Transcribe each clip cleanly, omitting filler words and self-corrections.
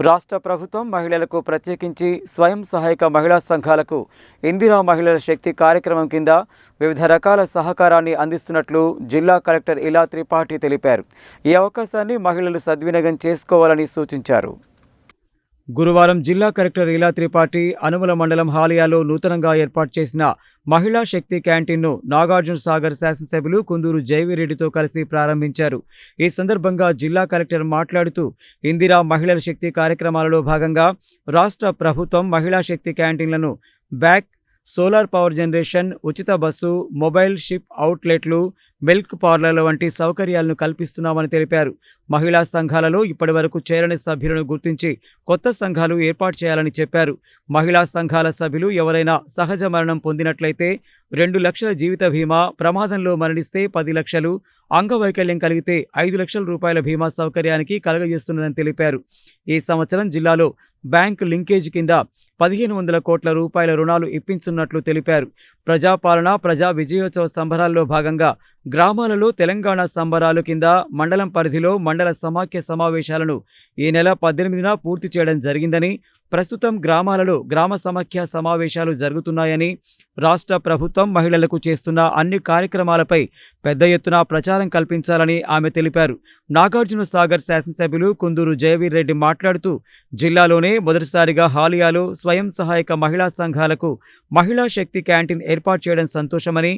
రాష్ట్ర ప్రభుత్వం మహిళలకు ప్రత్యేకించి స్వయం సహాయక మహిళా సంఘాలకు ఇందిరా మహిళల శక్తి కార్యక్రమం కింద వివిధ రకాల సహకారాన్ని అందిస్తున్నట్లు జిల్లా కలెక్టర్ ఇలా త్రిపాఠి తెలిపారు. ఈ అవకాశాన్ని మహిళలు సద్వినియోగం చేసుకోవాలని సూచించారు. గురువారం జిల్లా కలెక్టర్ ఇలా త్రిపాఠి అనుముల మండలం హాలియాలో నూతనంగా ఏర్పాటు చేసిన మహిళా శక్తి క్యాంటీన్ను నాగార్జున సాగర్ శాసనసభ్యులు కుందూరు జైవిరెడ్డితో కలిసి ప్రారంభించారు. ఈ సందర్భంగా జిల్లా కలెక్టర్ మాట్లాడుతూ ఇందిరా మహిళల శక్తి కార్యక్రమాలలో భాగంగా రాష్ట్ర ప్రభుత్వం మహిళా శక్తి క్యాంటీన్లను బ్యాక్, సోలార్ పవర్ జనరేషన్, ఉచిత బస్సు, మొబైల్ షిప్ అవుట్లెట్లు, మిల్క్ పార్లర్ల వంటి సౌకర్యాలను కల్పిస్తున్నామని తెలిపారు. మహిళా సంఘాలలో ఇప్పటివరకు చేరని సభ్యులను గుర్తించి కొత్త సంఘాలు ఏర్పాటు చేయాలని చెప్పారు. మహిళా సంఘాల సభ్యులు ఎవరైనా సహజ మరణం పొందినట్లయితే 2 లక్షల జీవిత బీమా, ప్రమాదంలో మరణిస్తే 10 లక్షలు, అంగవైకల్యం కలిగితే 5 లక్షల రూపాయల బీమా సౌకర్యానికి కలుగజేస్తున్నదని తెలిపారు. ఈ సంవత్సరం జిల్లాలో బ్యాంకు లింకేజ్ కింద 1500 కోట్ల రూపాయల రుణాలు ఇప్పించున్నట్లు తెలిపారు. ప్రజాపాలన, ప్రజా విజయోత్సవ సంబరాల్లో భాగంగా గ్రామాలలో తెలంగాణ సంబరాలు కింద మండలం పరిధిలో మండల సమాఖ్య సమావేశాలను ఈ నెల 18న పూర్తి చేయడం జరిగిందని, ప్రస్తుతం గ్రామాలలో గ్రామ సమాఖ్య సమావేశాలు జరుగుతున్నాయని, రాష్ట్ర ప్రభుత్వం మహిళలకు చేస్తున్న అన్ని కార్యక్రమాలపై పెద్ద ఎత్తున ప్రచారం కల్పించాలని ఆమె తెలిపారు. నాగార్జున సాగర్ శాసనసభ్యులు కుందూరు జయవీర్రెడ్డి మాట్లాడుతూ జిల్లాలోనే మొదటిసారిగా హాలియాలో స్వయం సహాయక మహిళా సంఘాలకు మహిళా శక్తి క్యాంటీన్ ఏర్పాటు చేయడం సంతోషమని,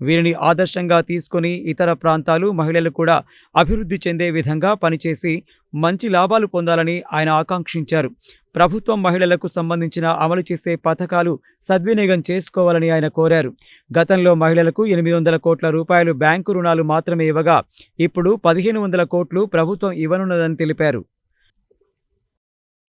వీరిని ఆదర్శంగా తీసుకుని ఇతర ప్రాంతాలు మహిళలు కూడా అభివృద్ధి చెందే విధంగా పనిచేసి మంచి లాభాలు పొందాలని ఆయన ఆకాంక్షించారు. ప్రభుత్వం మహిళలకు సంబంధించిన అమలు చేసే పథకాలు సద్వినియోగం చేసుకోవాలని ఆయన కోరారు. గతంలో మహిళలకు 800 కోట్ల రూపాయలు బ్యాంకు రుణాలు మాత్రమే ఇవ్వగా ఇప్పుడు 1500 కోట్లు ప్రభుత్వం ఇవ్వనున్నదని తెలిపారు.